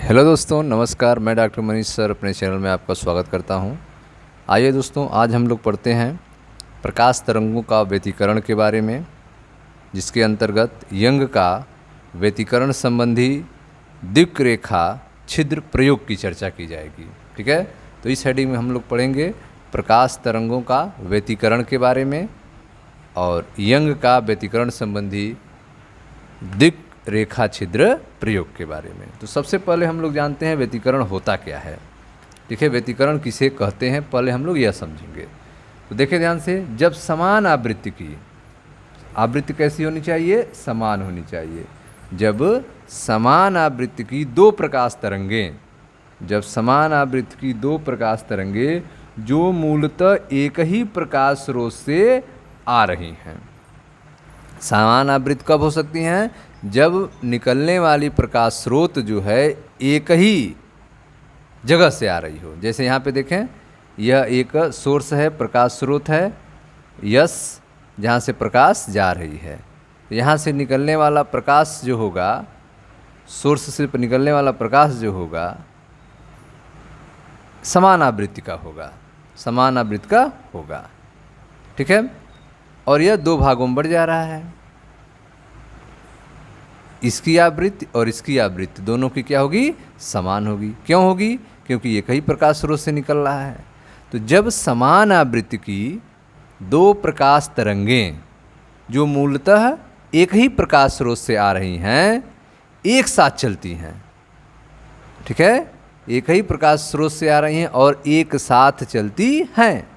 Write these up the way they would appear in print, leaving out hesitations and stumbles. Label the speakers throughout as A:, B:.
A: Hello दोस्तों, नमस्कार। मैं डॉक्टर मनीष सर अपने चैनल में आपका स्वागत करता हूं। आइए दोस्तों, आज हम लोग पढ़ते हैं प्रकाश तरंगों का व्यतिकरण के बारे में, जिसके अंतर्गत यंग का व्यतिकरण संबंधी दिक्रेखा छिद्र प्रयोग की चर्चा की जाएगी। ठीक है, तो इस हेडिंग में हम लोग पढ़ेंगे प्रकाश तरंगों का व्यतिकरण के बारे में और यंग का व्यतिकरण संबंधी दिक् रेखा छिद्र प्रयोग के बारे में। तो सबसे पहले हम लोग जानते हैं व्यतिकरण होता क्या है। देखिए, व्यतिकरण किसे कहते हैं पहले हम लोग यह समझेंगे। तो देखिए ध्यान से, जब समान आवृत्ति की, आवृत्ति कैसी होनी चाहिए? समान होनी चाहिए। जब समान आवृत्ति की दो प्रकाश तरंगें, जब समान आवृत्ति की दो प्रकाश तरंगें जो मूलतः एक ही प्रकाश स्रोत से आ रही हैं। समान आवृत्ति कब हो सकती हैं? जब निकलने वाली प्रकाश स्रोत जो है एक ही जगह से आ रही हो। जैसे यहाँ पे देखें, यह एक सोर्स है, प्रकाश स्रोत है यस, जहाँ से प्रकाश जा रही है। यहाँ से निकलने वाला प्रकाश जो होगा, सोर्स से निकलने वाला प्रकाश जो होगा समान आवृत्ति का होगा, समान आवृत्ति का होगा। ठीक है, और यह दो भागों में बढ़ जा रहा है। इसकी आवृत्ति और इसकी आवृत्ति दोनों की क्या होगी? समान होगी। क्यों होगी? क्योंकि एक ही प्रकाश स्रोत से निकल रहा है। तो जब समान आवृत्ति की दो प्रकाश तरंगें जो मूलतः एक ही प्रकाश स्रोत से आ रही हैं, एक साथ चलती हैं, ठीक है, एक ही प्रकाश स्रोत से आ रही हैं और एक साथ चलती हैं,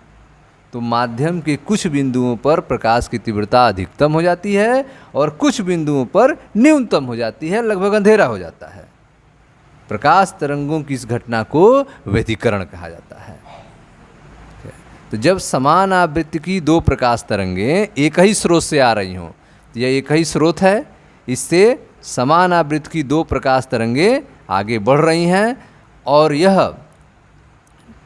A: तो माध्यम के कुछ बिंदुओं पर प्रकाश की तीव्रता अधिकतम हो जाती है और कुछ बिंदुओं पर न्यूनतम हो जाती है, लगभग अंधेरा हो जाता है। प्रकाश तरंगों की इस घटना को व्यतिकरण कहा जाता है। तो जब समान आवृत्ति की दो प्रकाश तरंगें एक ही स्रोत से आ रही हों, तो यह एक ही स्रोत है, इससे समान आवृत्ति की दो प्रकाश तरंगें आगे बढ़ रही हैं और यह,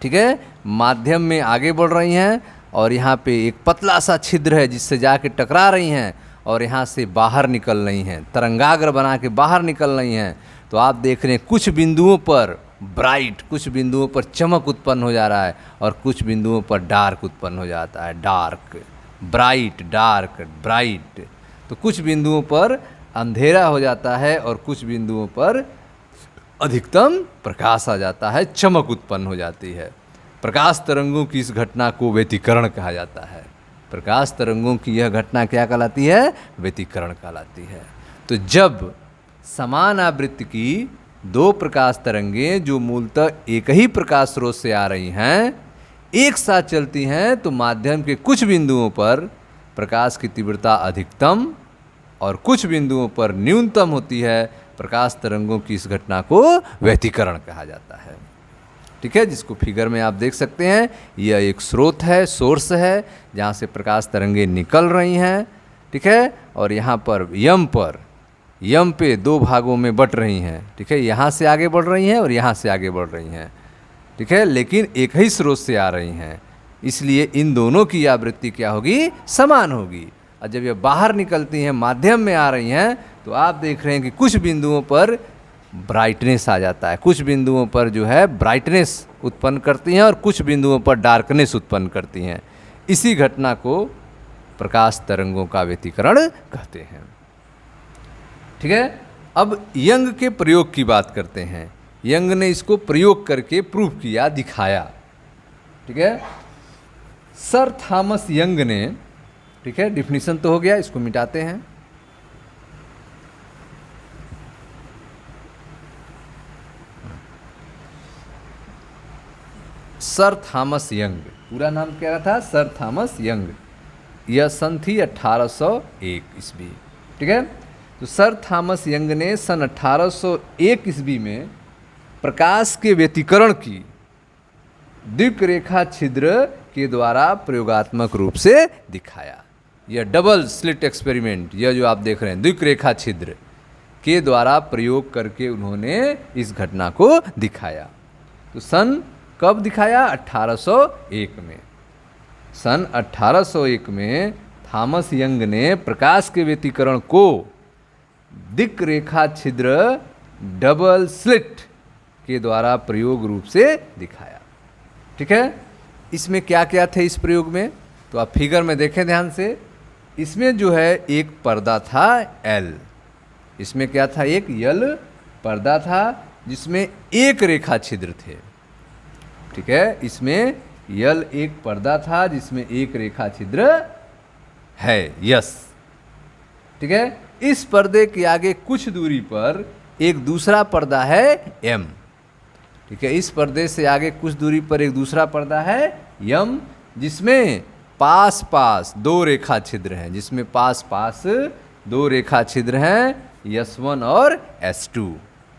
A: ठीक है, माध्यम में आगे बढ़ रही हैं और यहाँ पे एक पतला सा छिद्र है जिससे जाके टकरा रही हैं और यहाँ से बाहर निकल रही हैं, तरंगाग्र बना के बाहर निकल रही हैं। तो आप देख रहे हैं कुछ बिंदुओं पर ब्राइट, कुछ बिंदुओं पर चमक उत्पन्न हो जा रहा है और कुछ बिंदुओं पर डार्क उत्पन्न हो जाता है, डार्क, ब्राइट, डार्क, ब्राइट। तो कुछ बिंदुओं पर अंधेरा हो जाता है और कुछ बिंदुओं पर अधिकतम प्रकाश आ जाता है, चमक उत्पन्न हो जाती है। प्रकाश तरंगों की इस घटना को व्यतिकरण कहा जाता है। प्रकाश तरंगों की यह घटना क्या कहलाती है? व्यतिकरण कहलाती है। तो जब समान आवृत्ति की दो प्रकाश तरंगें जो मूलतः एक ही प्रकाश स्रोत से आ रही हैं, एक साथ चलती हैं, तो माध्यम के कुछ बिंदुओं पर प्रकाश की तीव्रता अधिकतम और कुछ बिंदुओं पर न्यूनतम होती है। प्रकाश तरंगों की इस घटना को व्यतिकरण कहा जाता है। ठीक है, जिसको फिगर में आप देख सकते हैं, यह एक स्रोत है, सोर्स है, जहाँ से प्रकाश तरंगें निकल रही हैं। ठीक है, और यहाँ पर यम पे दो भागों में बट रही हैं। ठीक है, यहाँ से आगे बढ़ रही हैं और यहाँ से आगे बढ़ रही हैं। ठीक है, लेकिन एक ही स्रोत से आ रही हैं, इसलिए इन दोनों की आवृत्ति क्या होगी? समान होगी। और जब ये बाहर निकलती हैं, माध्यम में आ रही हैं, तो आप देख रहे हैं कि कुछ बिंदुओं पर ब्राइटनेस आ जाता है, कुछ बिंदुओं पर जो है ब्राइटनेस उत्पन्न करती हैं और कुछ बिंदुओं पर डार्कनेस उत्पन्न करती हैं। इसी घटना को प्रकाश तरंगों का व्यतिकरण कहते हैं। ठीक है, अब यंग के प्रयोग की बात करते हैं। यंग ने इसको प्रयोग करके प्रूव किया, दिखाया। ठीक है, सर थॉमस यंग ने, ठीक है, डिफिनीशन तो हो गया, इसको मिटाते हैं। सर थॉमस यंग, पूरा नाम क्या था? Sir Thomas young. यह सन थी 1801 ईस्वी। ठीक है, तो सर थॉमस यंग ने सन 1801 ईस्वी में प्रकाश के व्यतिकरण की दिक्रेखा छिद्र के द्वारा प्रयोगात्मक रूप से दिखाया। यह डबल स्लिट एक्सपेरिमेंट, यह जो आप देख रहे हैं, दिक्रेखा छिद्र के द्वारा प्रयोग करके उन्होंने इस घटना को दिखाया। तो सन कब दिखाया? 1801 में। सन 1801 में थॉमस यंग ने प्रकाश के व्यतिकरण को दिक्रेखा छिद्र डबल स्लिट के द्वारा प्रयोग रूप से दिखाया। ठीक है, इसमें क्या क्या थे इस प्रयोग में, तो आप फिगर में देखें ध्यान से। इसमें जो है एक पर्दा था एल, इसमें क्या था, एक यल पर्दा था जिसमें एक रेखा छिद्र थे। ठीक है, इसमें यल एक पर्दा था जिसमें एक रेखा छिद्र है, यस। ठीक है, इस पर्दे के आगे कुछ दूरी पर एक दूसरा पर्दा है एम। ठीक है, इस पर्दे से आगे कुछ दूरी पर एक दूसरा पर्दा है यम, जिसमें पास पास दो रेखा छिद्र हैं, जिसमें पास पास दो रेखा छिद्र हैं, S1 और S2।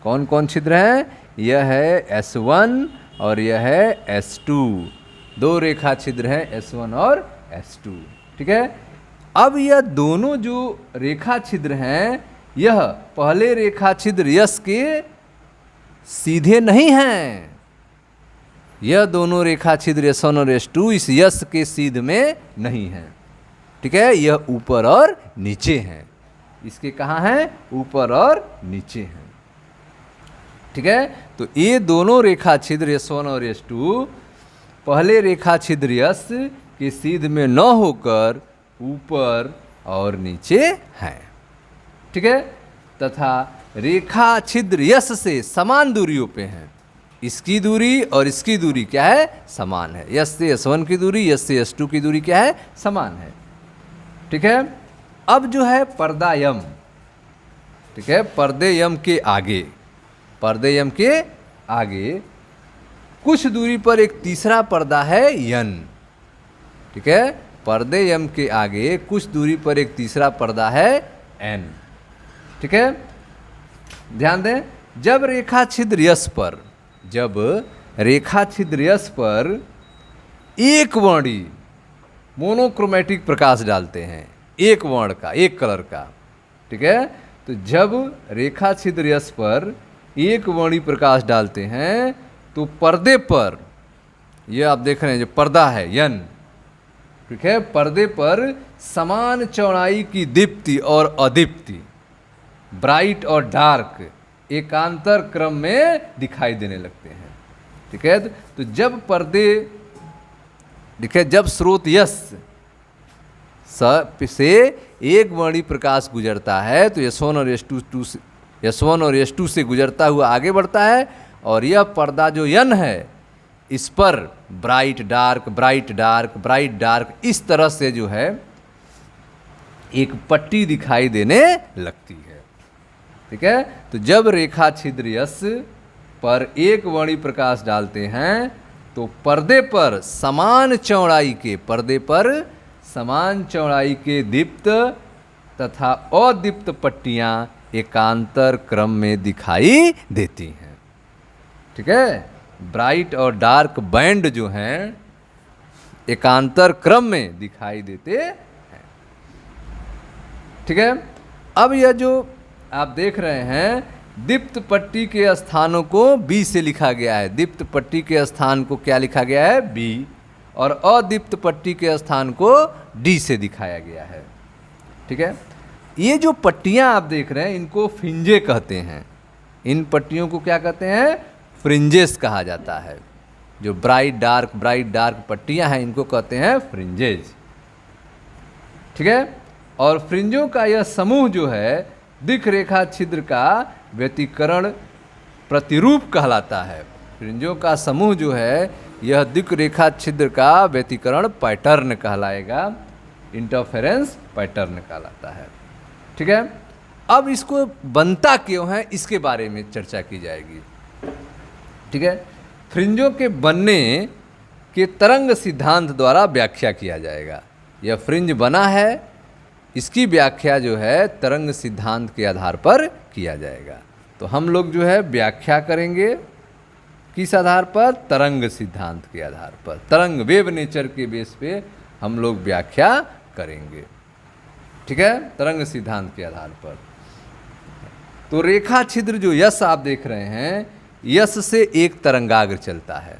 A: कौन कौन छिद्र हैं, यह है S1 और यह है S2, दो रेखा छिद्र हैं S1 और S2। ठीक है, अब यह दोनों जो रेखा छिद्र हैं, यह पहले रेखा छिद्र यस के सीधे नहीं हैं। यह दोनों रेखा छिद्र S1 और S2 इस यस के सीध में नहीं हैं। ठीक है, यह ऊपर और नीचे हैं। इसके कहाँ हैं, ऊपर और नीचे हैं। ठीक है, तो ये दोनों रेखा छिद्र S1 और S2 पहले रेखा छिद्र यस के सीध में न होकर ऊपर और नीचे हैं। ठीक है, तथा रेखा छिद्र यस से समान दूरियों पे हैं। इसकी दूरी और इसकी दूरी क्या है, समान है। यस से S1 की दूरी, यस से S2 की दूरी क्या है, समान है। ठीक है, अब जो है पर्दा यम, ठीक है, पर्दे यम के आगे, पर्दे यम के आगे कुछ दूरी पर एक तीसरा पर्दा है यन। ठीक है, पर्दे यम के आगे कुछ दूरी पर एक तीसरा पर्दा है एन। ठीक है, ध्यान दें, जब रेखा छिद्र यस पर, जब रेखा छिद्र यस पर एक वर्णी मोनोक्रोमेटिक प्रकाश डालते हैं, एक वर्ण का, एक कलर का। ठीक है, तो जब रेखा छिद्र यस पर एक वर्णी प्रकाश डालते हैं तो पर्दे पर, यह आप देख रहे हैं जो पर्दा है यन, ठीक है, पर्दे पर समान चौड़ाई की दीप्ति और अदीप्ति, ब्राइट और डार्क एकांतर क्रम में दिखाई देने लगते हैं। ठीक है, तो जब पर्दे, ठीक है, जब स्रोत यस से एक वर्णी प्रकाश गुजरता है तो S1 और S2 से गुजरता हुआ आगे बढ़ता है, और यह पर्दा जो यन है इस पर bright dark, bright dark, bright dark, इस तरह से जो है एक पट्टी दिखाई देने लगती है। ठीक है, तो जब रेखा छिद्र यस पर एक वर्णी प्रकाश डालते हैं तो पर्दे पर समान चौड़ाई के, पर्दे पर समान चौड़ाई के दीप्त तथा अदीप्त पट्टियां एकांतर क्रम में दिखाई देती हैं। ठीक है, ब्राइट और डार्क बैंड जो हैं एकांतर क्रम में दिखाई देते हैं। ठीक है, अब यह जो आप देख रहे हैं, दीप्त पट्टी के स्थानों को B से लिखा गया है। दीप्त पट्टी के स्थान को क्या लिखा गया है, B, और अदीप्त पट्टी के स्थान को D से दिखाया गया है। ठीक है, ये जो पट्टियां आप देख रहे हैं इनको फ्रिंजे कहते हैं। इन पट्टियों को क्या कहते हैं, फ्रिंजेस कहा जाता है। जो ब्राइट डार्क पट्टियां हैं इनको कहते हैं फ्रिंजेज। ठीक है, और फ्रिंजों का यह समूह जो है दिक् रेखा छिद्र का व्यतिकरण प्रतिरूप कहलाता है। फ्रिंजों का समूह जो है यह दिक् रेखा छिद्र का व्यतिकरण पैटर्न कहलाएगा, इंटरफेरेंस पैटर्न कहलाता है। ठीक है, अब इसको बनता क्यों है इसके बारे में चर्चा की जाएगी। ठीक है, फ्रिंजों के बनने के तरंग सिद्धांत द्वारा व्याख्या किया जाएगा। यह फ्रिंज बना है, इसकी व्याख्या जो है तरंग सिद्धांत के आधार पर किया जाएगा। तो हम लोग जो है व्याख्या करेंगे किस आधार पर, तरंग सिद्धांत के आधार पर, तरंग वेव नेचर के बेस पे हम लोग व्याख्या करेंगे। ठीक है, तरंग सिद्धांत के आधार पर। तो रेखा छिद्र जो यस आप देख रहे हैं, यस से एक तरंगाग्र चलता है।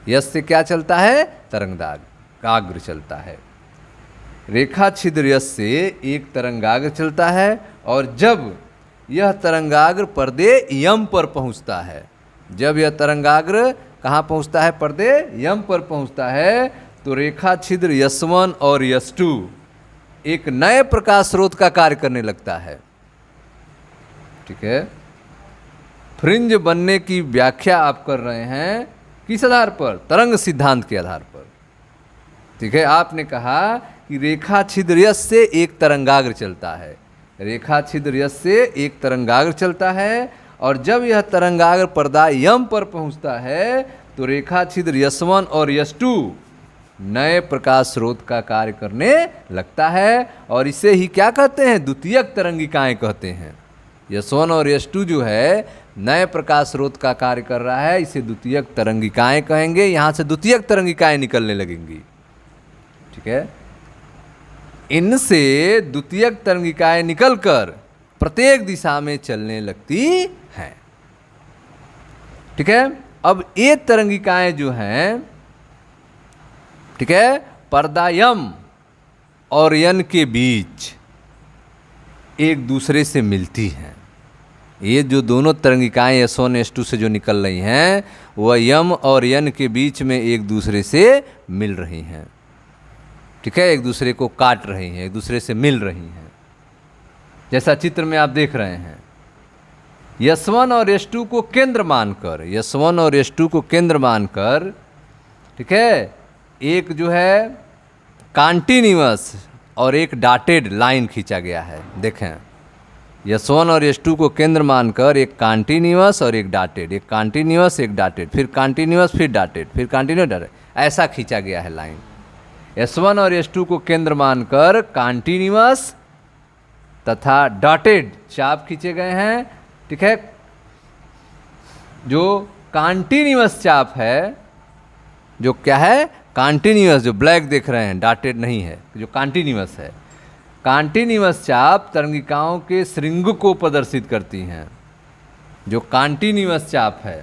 A: यस से क्या चलता है, तरंगाग्र चलता है। रेखा छिद्र यस से एक तरंगाग्र चलता है, और जब यह तरंगाग्र पर्दे यम पर पहुंचता है जब यह तरंगाग्र कहाँ पहुँचता है, पर्दे यम पर पहुँचता है, तो रेखा छिद्र यस1 और यस2 एक नए प्रकाश स्रोत का कार्य करने लगता है। ठीक है, फ्रिंज बनने की व्याख्या आप कर रहे हैं किस आधार पर, तरंग सिद्धांत के आधार पर। ठीक है, आपने कहा कि रेखा छिद्र यस से एक तरंगाग्र चलता है, रेखा छिद्र यस से एक तरंगाग्र चलता है, और जब यह तरंगाग्र पर्दा यम पर पहुंचता है तो रेखा छिद्र यस1 और यस2 नए प्रकाश स्रोत का कार्य करने लगता है, और इसे ही क्या कहते हैं, द्वितीयक तरंगिकाएं कहते हैं। यस1 और यस2 जो है नए प्रकाश स्रोत का कार्य कर रहा है, इसे द्वितीयक तरंगिकाएं कहेंगे। यहाँ से द्वितीयक तरंगिकाएं निकलने लगेंगी। ठीक है, इनसे द्वितीयक तरंगिकाएं निकलकर प्रत्येक दिशा में चलने लगती हैं। ठीक है, अब ये तरंगिकाएं जो हैं, ठीक है, पर्दा यम और यन के बीच एक दूसरे से मिलती हैं। ये जो दोनों तरंगिकाएं यस1 यस2 से जो निकल रही हैं वह यम और यन के बीच में एक दूसरे से मिल रही हैं। ठीक है, एक दूसरे को काट रही हैं, एक दूसरे से मिल रही हैं, जैसा चित्र में आप देख रहे हैं। यस1 और यस2 को केंद्र मानकर, यस1 और यस2 को केंद्र मानकर, ठीक है, एक जो है कॉन्टिन्यूअस और एक डॉटेड लाइन खींचा गया है। देखें, यस1 और यस2 को केंद्र मानकर एक कॉन्टिन्यूअस और एक डॉटेड, एक कॉन्टिन्यूअस एक डॉटेड, फिर कॉन्टिन्यूअस फिर डॉटेड, फिर कॉन्टिन्यूअस डॉटेड, ऐसा खींचा गया है लाइन। यस1 और यस2 को केंद्र मानकर कॉन्टिन्यूअस तथा डॉटेड चाप खींचे गए हैं। ठीक है, जो कॉन्टिन्यूअस चाप है, जो क्या है, कॉन्टिन्यूअस, जो ब्लैक देख रहे हैं, डॉटेड नहीं है, जो कॉन्टिन्यूअस है, कॉन्टिन्यूअस चाप तरंगिकाओं के श्रृंग को प्रदर्शित करती हैं। जो कॉन्टिन्यूअस चाप है,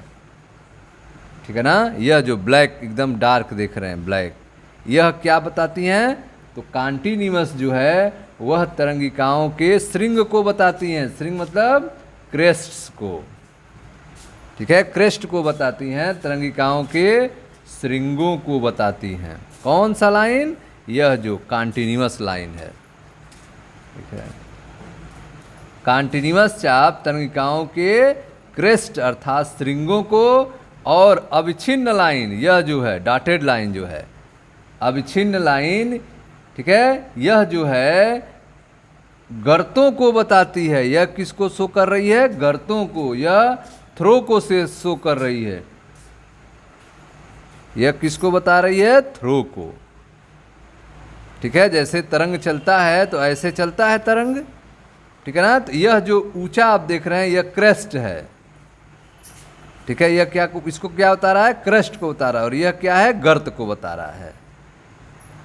A: ठीक है ना, यह जो ब्लैक एकदम डार्क देख रहे हैं, ब्लैक, यह क्या बताती हैं, तो कॉन्टिन्यूअस जो है वह तरंगिकाओं के श्रृंग को बताती हैं। श्रृंग मतलब क्रेस्ट्स को। ठीक है, क्रेस्ट को बताती हैं, तरंगिकाओं के श्रृंगों को बताती हैं। कौन सा लाइन, यह जो कॉन्टिन्यूअस लाइन है। ठीक है, कॉन्टिन्यूअस चाप तरंगिकाओं के क्रेस्ट अर्थात श्रृंगों को, और अविच्छिन्न लाइन, यह जो है डॉटेड लाइन जो है, अविच्छिन्न लाइन, ठीक है, यह जो है गर्तों को बताती है। यह किसको शो कर रही है, गर्तों को, यह थ्रो को से शो कर रही है। यह किसको बता रही है, थ्रो को। ठीक है, जैसे तरंग चलता है तो ऐसे चलता है तरंग। ठीक है ना, तो यह जो ऊंचा आप देख रहे हैं यह क्रेस्ट है। ठीक है, यह क्या, इसको क्या बता रहा है, क्रेस्ट को बता रहा है, और यह क्या है, गर्त को बता रहा है।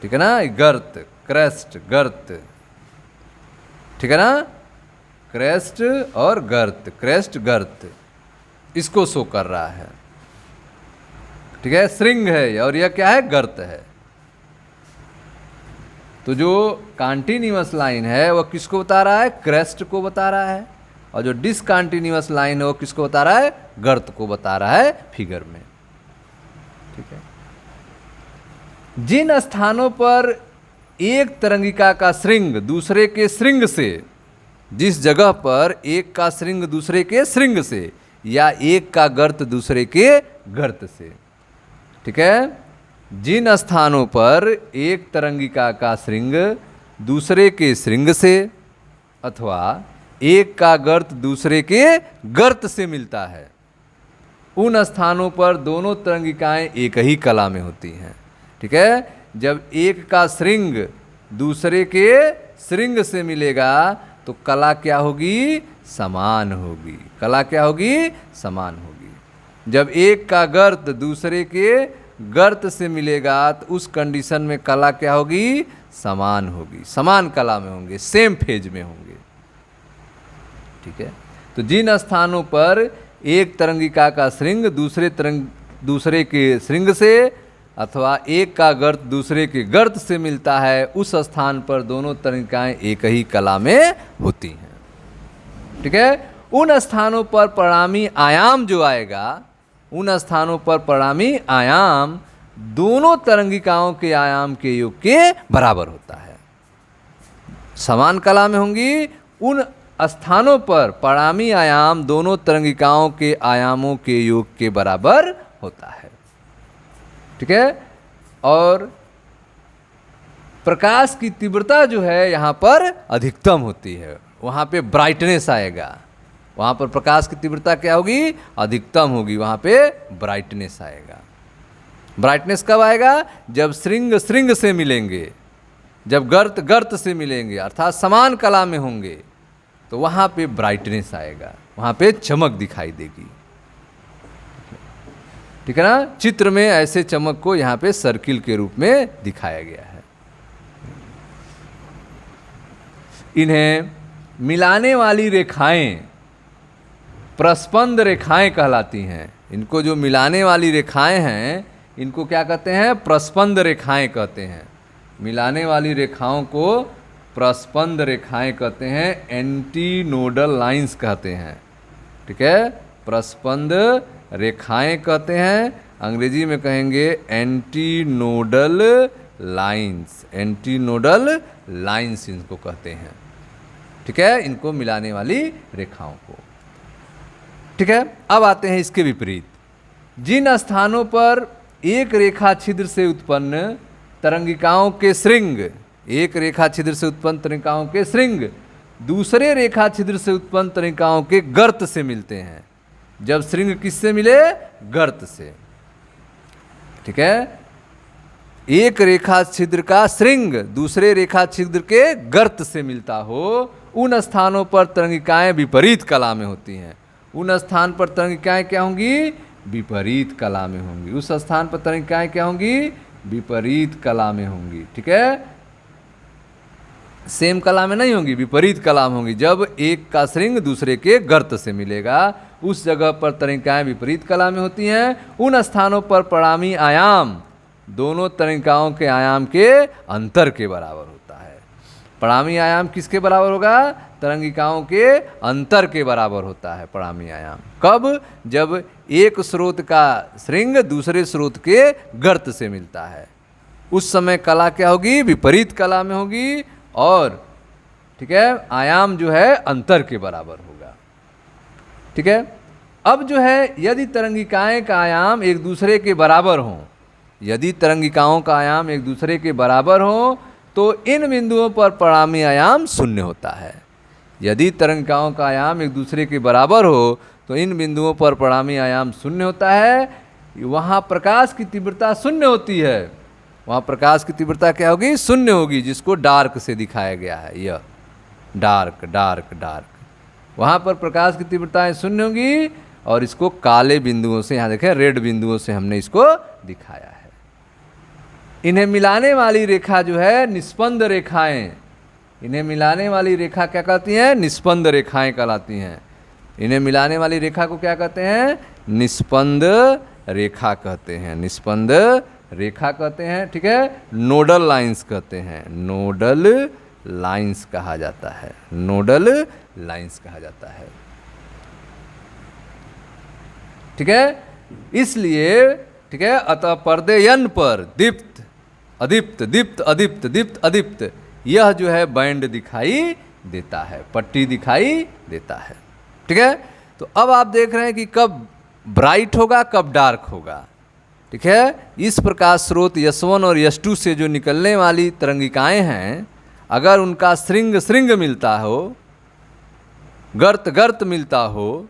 A: ठीक है ना, गर्त, क्रेस्ट, गर्त। ठीक है ना, क्रेस्ट और गर्त, क्रेस्ट गर्त, इसको शो कर रहा है। ठीक है, श्रृंग है और यह क्या है, गर्त है। तो जो कॉन्टिन्यूअस लाइन है वह किसको बता रहा है, क्रेस्ट को बता रहा है, और जो डिसकॉन्टिन्यूअस लाइन है वो किसको बता रहा है, गर्त को बता रहा है फिगर में। ठीक है, जिन स्थानों पर एक तरंगिका का श्रृंग दूसरे के श्रृंग से, जिस जगह पर एक का श्रृंग दूसरे के श्रृंग से, या एक का गर्त दूसरे के गर्त से, ठीक है, जिन स्थानों पर एक तरंगिका का श्रृंग दूसरे के श्रृंग से अथवा एक का गर्त दूसरे के गर्त से मिलता है, उन स्थानों पर दोनों तरंगिकाएं एक ही कला में होती हैं। ठीक है, जब एक का श्रृंग दूसरे के श्रृंग से मिलेगा तो कला क्या होगी, समान होगी। कला क्या होगी, समान होगी। जब एक का गर्त दूसरे के गर्त से मिलेगा तो उस कंडीशन में कला क्या होगी, समान होगी, समान कला में होंगे, सेम फेज में होंगे। ठीक है, तो जिन स्थानों पर एक तरंगिका का श्रृंग दूसरे के श्रृंग से अथवा एक का गर्त दूसरे के गर्त से मिलता है, उस स्थान पर दोनों तरंगिकाएं एक ही कला में होती हैं। ठीक है, उन स्थानों पर परिणामी आयाम जो आएगा, उन स्थानों पर परिणामी आयाम दोनों तरंगिकाओं के आयाम के योग के बराबर होता है। समान कला में होंगी उन स्थानों पर परिणामी आयाम दोनों तरंगिकाओं के आयामों के योग के बराबर होता है। ठीक है। और प्रकाश की तीव्रता जो है यहाँ पर अधिकतम होती है, वहाँ पे ब्राइटनेस आएगा। वहाँ पर प्रकाश की तीव्रता क्या होगी? अधिकतम होगी, वहाँ पे ब्राइटनेस आएगा। ब्राइटनेस कब आएगा? जब श्रृंग श्रृंग से मिलेंगे, जब गर्त गर्त से मिलेंगे, अर्थात समान कला में होंगे, तो वहाँ पे ब्राइटनेस आएगा, वहाँ पे चमक दिखाई देगी। ठीक है ना। चित्र में ऐसे चमक को यहाँ पे सर्किल के रूप में दिखाया गया है। इन्हें मिलाने वाली रेखाएं प्रस्पंद रेखाएं कहलाती हैं। इनको जो मिलाने वाली रेखाएं हैं इनको क्या कहते हैं? प्रस्पंद रेखाएं कहते हैं। मिलाने वाली रेखाओं को प्रस्पंद रेखाएं कहते हैं, एंटी नोडल लाइंस कहते हैं। ठीक है। प्रस्पंद रेखाएं कहते हैं, अंग्रेजी में कहेंगे anti nodal lines. Anti nodal lines इनको कहते हैं। ठीक है। इनको मिलाने वाली रेखाओं को। ठीक है। अब आते हैं इसके विपरीत। जिन स्थानों पर एक रेखा छिद्र से उत्पन्न तरंगिकाओं के श्रृंग, एक रेखा छिद्र से उत्पन्न तरंगिकाओं के श्रृंग दूसरे रेखा छिद्र से उत्पन्न तरंगिकाओं के गर्त से मिलते हैं। जब श्रृंग किससे मिले? गर्त से। ठीक है। एक रेखा छिद्र का श्रृंग दूसरे रेखा छिद्र के गर्त से मिलता हो, उन स्थानों पर तरंगिकाएं विपरीत कला में होती हैं। उन स्थान पर तरंगिकाएं क्या होंगी? विपरीत कला में होंगी। उस स्थान पर तरंगिकाएं क्या होंगी? विपरीत कला में होंगी। ठीक है। सेम कला में नहीं होंगी, विपरीत कला में होंगी। जब एक का श्रृंग दूसरे के गर्त से मिलेगा, उस जगह पर तरंगिकाएं विपरीत कला में होती हैं। उन स्थानों पर परिणामी आयाम दोनों तरंगिकाओं के आयाम के अंतर के बराबर होता है। परिणामी आयाम किसके बराबर होगा? तरंगिकाओं के अंतर के बराबर होता है परिणामी आयाम। कब? जब एक स्रोत का श्रृंग दूसरे स्रोत के गर्त से मिलता है, उस समय कला क्या होगी? विपरीत कला में होगी। और ठीक है, आयाम जो है अंतर के बराबर होगा। ठीक है। अब जो है यदि तरंगिकाएं का आयाम एक दूसरे के बराबर हों, यदि तरंगिकाओं का आयाम एक दूसरे के बराबर हो तो इन बिंदुओं पर परिणामी आयाम शून्य होता है। यदि तरंगिकाओं का आयाम एक दूसरे के बराबर हो तो इन बिंदुओं पर परिणामी आयाम शून्य होता है। वहाँ प्रकाश की तीव्रता शून्य होती है। वहाँ प्रकाश की तीव्रता क्या होगी? शून्य होगी, जिसको डार्क से दिखाया गया है। यह डार्क डार्क डार्क, वहाँ पर प्रकाश की तीव्रताएं शून्य होंगी। और इसको काले बिंदुओं से, यहाँ देखें रेड बिंदुओं से हमने इसको दिखाया है। इन्हें मिलाने वाली रेखा जो है निस्पंद रेखाएं, इन्हें मिलाने वाली रेखा क्या कहती हैं? निस्पंद रेखाएं कहलाती हैं। इन्हें मिलाने वाली रेखा को क्या कहते हैं? निस्पंद रेखा कहते हैं। निस्पंद रेखा कहते हैं। ठीक है। नोडल लाइंस कहते हैं। नोडल लाइंस कहा जाता है। नोडल लाइंस कहा जाता है। ठीक है। इसलिए ठीक है, अतः पर्देयन पर दीप्त अदीप्त दीप्त अदीप्त दीप्त अदीप्त, यह जो है बैंड दिखाई देता है, पट्टी दिखाई देता है। ठीक है। तो अब आप देख रहे हैं कि कब ब्राइट होगा, कब डार्क होगा। ठीक है। इस प्रकाश स्रोत S1 और S2 से जो निकलने वाली तरंगिकाएं हैं, अगर उनका श्रृंग श्रृंग मिलता हो, गर्त गर्त मिलता हो,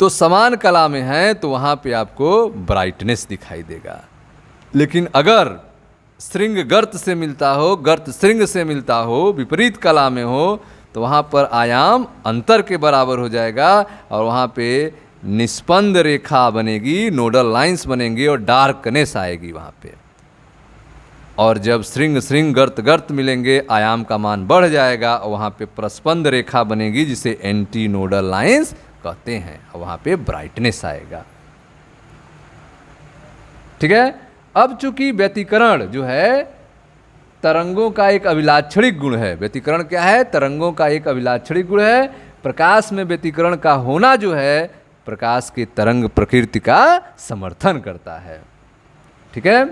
A: तो समान कला में है तो वहाँ पे आपको ब्राइटनेस दिखाई देगा। लेकिन अगर श्रृंग गर्त से मिलता हो, गर्त श्रृंग से मिलता हो, विपरीत कला में हो, तो वहाँ पर आयाम अंतर के बराबर हो जाएगा और वहाँ पे निस्पंद रेखा बनेगी, नोडल लाइंस बनेंगी और डार्कनेस आएगी वहाँ पे। और जब श्रृंग श्रृंग गर्त गर्त मिलेंगे, आयाम का मान बढ़ जाएगा और वहाँ पे प्रस्पंद रेखा बनेगी, जिसे एंटी नोडल लाइंस कहते हैं, और वहाँ पे ब्राइटनेस आएगा। ठीक है। अब चूंकि व्यतिकरण जो है तरंगों का एक अभिलाक्षणिक गुण है। व्यतिकरण क्या है? तरंगों का एक अभिलाक्षणिक गुण है। प्रकाश में व्यतिकरण का होना जो है प्रकाश की तरंग प्रकृति का समर्थन करता है। ठीक है।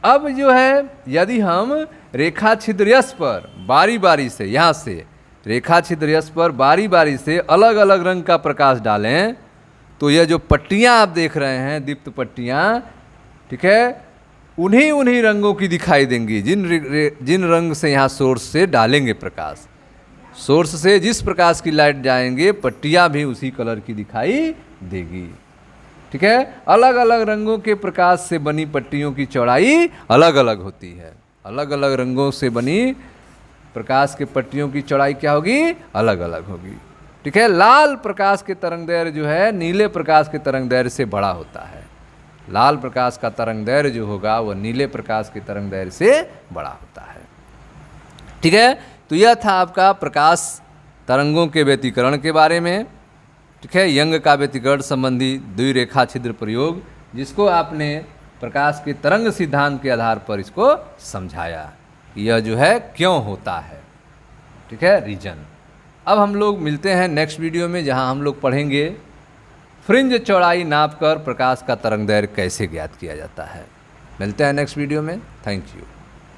A: अब जो है यदि हम रेखा छिद्र यस पर बारी बारी से, यहाँ से रेखा छिद्र यस पर बारी बारी से अलग अलग रंग का प्रकाश डालें तो यह जो पट्टियाँ आप देख रहे हैं, दीप्त पट्टियाँ, ठीक है, उन्हीं रंगों की दिखाई देंगी जिन रंग से यहाँ सोर्स से डालेंगे प्रकाश। सोर्स से जिस प्रकाश की लाइट जाएंगे पट्टियाँ भी उसी कलर की दिखाई देगी। ठीक है। अलग अलग रंगों के प्रकाश से बनी पट्टियों की चौड़ाई अलग अलग होती है। अलग अलग रंगों से बनी प्रकाश के पट्टियों की चौड़ाई क्या होगी? अलग अलग होगी। ठीक है। लाल प्रकाश के तरंगदैर्घ्य जो है नीले प्रकाश के तरंगदैर्घ्य से बड़ा होता है। लाल प्रकाश का तरंगदैर्घ्य जो होगा वह नीले प्रकाश के तरंगदैर्घ्य से बड़ा होता है। ठीक है। तो यह था आपका प्रकाश तरंगों के व्यतिकरण के बारे में। ठीक है। यंग का व्यतिकरण संबंधी द्विरेखा छिद्र प्रयोग, जिसको आपने प्रकाश के तरंग सिद्धांत के आधार पर इसको समझाया, यह जो है क्यों होता है। ठीक है, रीजन। अब हम लोग मिलते हैं नेक्स्ट वीडियो में, जहां हम लोग पढ़ेंगे फ्रिंज चौड़ाई नापकर प्रकाश का तरंगदैर्घ्य कैसे ज्ञात किया जाता है। मिलते हैं नेक्स्ट वीडियो में। Thank you.